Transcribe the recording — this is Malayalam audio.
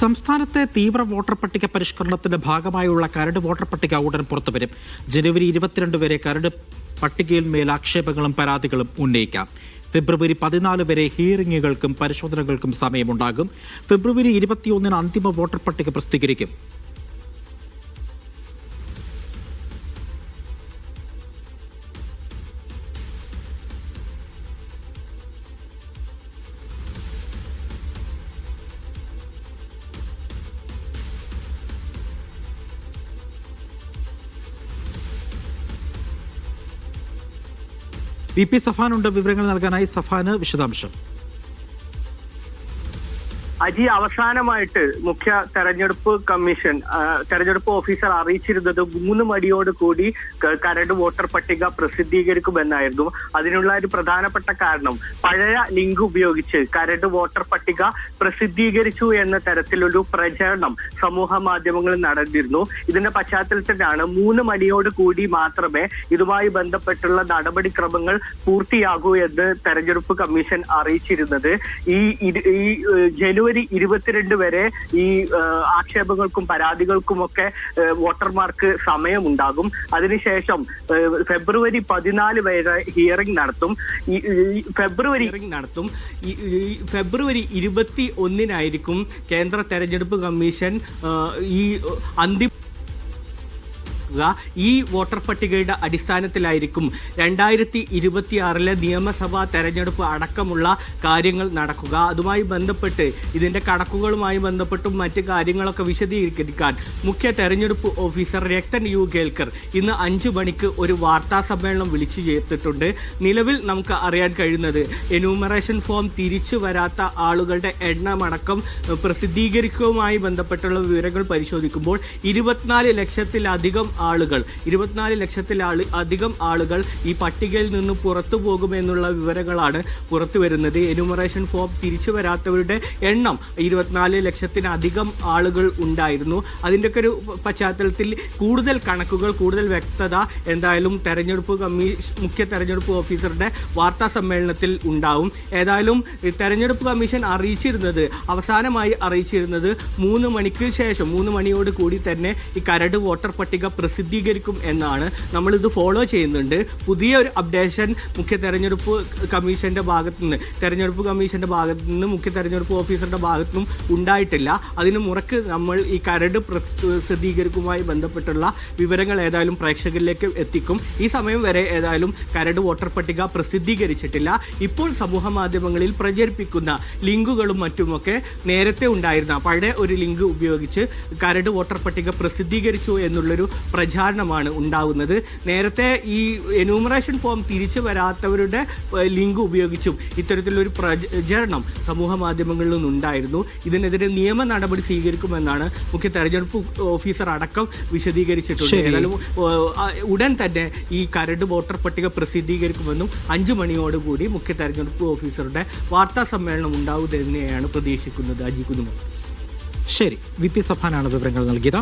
സംസ്ഥാനത്തെ തീവ്ര വോട്ടർ പട്ടിക പരിഷ്കരണത്തിന്റെ ഭാഗമായുള്ള കരട് വോട്ടർ പട്ടിക ഉടൻ പുറത്തുവരും. ജനുവരി 22 വരെ കരട് പട്ടികയിൽ മേൽ ആക്ഷേപങ്ങളും പരാതികളും ഉന്നയിക്കാം. ഫെബ്രുവരി 14 വരെ ഹിയറിംഗുകൾക്കും പരിശോധനകൾക്കും സമയമുണ്ടാകും. ഫെബ്രുവരി 21 അന്തിമ വോട്ടർ പട്ടിക പ്രസിദ്ധീകരിക്കും. VP സഫാനുണ്ട് വിവരങ്ങൾ നൽകാനായി. സഫാന് വിശദാംശം. അജി, അവസാനമായിട്ട് മുഖ്യ തെരഞ്ഞെടുപ്പ് കമ്മീഷൻ തെരഞ്ഞെടുപ്പ് ഓഫീസർ അറിയിച്ചിരുന്നത് 3 മണിയോട് കൂടി കരട് വോട്ടർ പട്ടിക പ്രസിദ്ധീകരിക്കുമെന്നായിരുന്നു. അതിനുള്ള ഒരു പ്രധാനപ്പെട്ട കാരണം പഴയ ലിങ്ക് ഉപയോഗിച്ച് കരട് വോട്ടർ പട്ടിക പ്രസിദ്ധീകരിച്ചു എന്ന തരത്തിലൊരു പ്രചരണം സമൂഹ മാധ്യമങ്ങളിൽ നടന്നിരുന്നു. ഇതിന്റെ പശ്ചാത്തലത്തിലാണ് 3 മണിയോട് കൂടി മാത്രമേ ഇതുമായി ബന്ധപ്പെട്ടുള്ള നടപടിക്രമങ്ങൾ പൂർത്തിയാകൂ എന്ന് തെരഞ്ഞെടുപ്പ് കമ്മീഷൻ അറിയിച്ചിരുന്നത്. ഈ ജനുവരി 22 വരെ ഈ ആക്ഷേപങ്ങൾക്കും പരാതികൾക്കുമൊക്കെ വോട്ടർമാർക്ക് സമയമുണ്ടാകും. അതിനുശേഷം ഫെബ്രുവരി 14 വരെ ഹിയറിംഗ് നടത്തും. ഫെബ്രുവരി 21 കേന്ദ്ര തെരഞ്ഞെടുപ്പ് കമ്മീഷൻ ഈ അന്തിമ ഈ വോട്ടർ പട്ടികയുടെ അടിസ്ഥാനത്തിലായിരിക്കും 2026 നിയമസഭാ തെരഞ്ഞെടുപ്പ് അടക്കമുള്ള കാര്യങ്ങൾ നടക്കുക. അതുമായി ബന്ധപ്പെട്ട് ഇതിന്റെ കണക്കുകളുമായി ബന്ധപ്പെട്ടും മറ്റ് കാര്യങ്ങളൊക്കെ വിശദീകരിക്കാൻ മുഖ്യ തെരഞ്ഞെടുപ്പ് ഓഫീസർ രക്തൻ യു കേൽക്കർ ഇന്ന് 5 മണിക്ക് ഒരു വാർത്താ സമ്മേളനം വിളിച്ചു ചേർത്തിട്ടുണ്ട്. നിലവിൽ നമുക്ക് അറിയാൻ കഴിയുന്നത് എന്യൂമറേഷൻ ഫോം തിരിച്ചു വരാത്ത ആളുകളുടെ എണ്ണമടക്കം പ്രസിദ്ധീകരിക്കുകയുമായി ബന്ധപ്പെട്ടുള്ള വിവരങ്ങൾ പരിശോധിക്കുമ്പോൾ 24 ലക്ഷത്തിലധികം ആളുകൾ ഈ പട്ടികയിൽ നിന്ന് പുറത്തു പോകുമെന്നുള്ള വിവരങ്ങളാണ് പുറത്തു വരുന്നത്. എന്യൂമറേഷൻ ഫോം തിരിച്ചു വരാത്തവരുടെ എണ്ണം 24 ലക്ഷത്തിലധികം ആളുകൾ ഉണ്ടായിരുന്നു. അതിൻ്റെയൊക്കെ ഒരു പശ്ചാത്തലത്തിൽ കൂടുതൽ കണക്കുകൾ, കൂടുതൽ വ്യക്തത എന്തായാലും മുഖ്യ തെരഞ്ഞെടുപ്പ് ഓഫീസറുടെ വാർത്താ സമ്മേളനത്തിൽ ഉണ്ടാവും. ഏതായാലും തെരഞ്ഞെടുപ്പ് കമ്മീഷൻ അവസാനമായി അറിയിച്ചിരുന്നത് 3 മണിക്ക് ശേഷം 3 മണിയോട് കൂടി തന്നെ ഈ കരട് വോട്ടർ പട്ടിക പ്രസിദ്ധീകരിക്കും എന്നാണ്. നമ്മളിത് ഫോളോ ചെയ്യുന്നുണ്ട്. പുതിയ ഒരു അപ്ഡേഷൻ മുഖ്യ തെരഞ്ഞെടുപ്പ് കമ്മീഷന്റെ ഭാഗത്തു നിന്ന് മുഖ്യ തെരഞ്ഞെടുപ്പ് ഓഫീസറുടെ ഭാഗത്തു നിന്നും ഉണ്ടായിട്ടില്ല. അതിന് മുറക്ക് നമ്മൾ ഈ കരട് പ്രസിദ്ധീകരിക്കുമായി ബന്ധപ്പെട്ടുള്ള വിവരങ്ങൾ ഏതായാലും പ്രേക്ഷകരിലേക്ക് എത്തിക്കും. ഈ സമയം വരെ ഏതായാലും കരട് വോട്ടർ പട്ടിക പ്രസിദ്ധീകരിച്ചിട്ടില്ല. ഇപ്പോൾ സമൂഹ മാധ്യമങ്ങളിൽ പ്രചരിപ്പിക്കുന്ന ലിങ്കുകളും മറ്റുമൊക്കെ നേരത്തെ ഉണ്ടായിരുന്ന പഴയ ഒരു ലിങ്ക് ഉപയോഗിച്ച് കരട് വോട്ടർ പട്ടിക പ്രസിദ്ധീകരിച്ചു എന്നുള്ളൊരു പ്രചാരണമാണ് ഉണ്ടാവുന്നത്. നേരത്തെ ഈ എന്യൂമറേഷൻ ഫോം തിരിച്ചു വരാത്തവരുടെ ലിങ്ക് ഉപയോഗിച്ചും ഇത്തരത്തിലൊരു പ്രചരണം സമൂഹ മാധ്യമങ്ങളിൽ നിന്നുണ്ടായിരുന്നു. ഇതിനെതിരെ നിയമ നടപടി സ്വീകരിക്കുമെന്നാണ് മുഖ്യ തെരഞ്ഞെടുപ്പ് ഓഫീസർ അടക്കം വിശദീകരിച്ചിട്ടുണ്ട്. ഏതായാലും ഉടൻ തന്നെ ഈ കരട് വോട്ടർ പട്ടിക പ്രസിദ്ധീകരിക്കുമെന്നും 5 മണിയോടുകൂടി മുഖ്യ തെരഞ്ഞെടുപ്പ് ഓഫീസറുടെ വാർത്താ സമ്മേളനം ഉണ്ടാവും തന്നെയാണ് പ്രതീക്ഷിക്കുന്നത്. അജി കുന്നുമ. ശരി, VP സഫാനാണ് വിവരങ്ങൾ നൽകിയത്.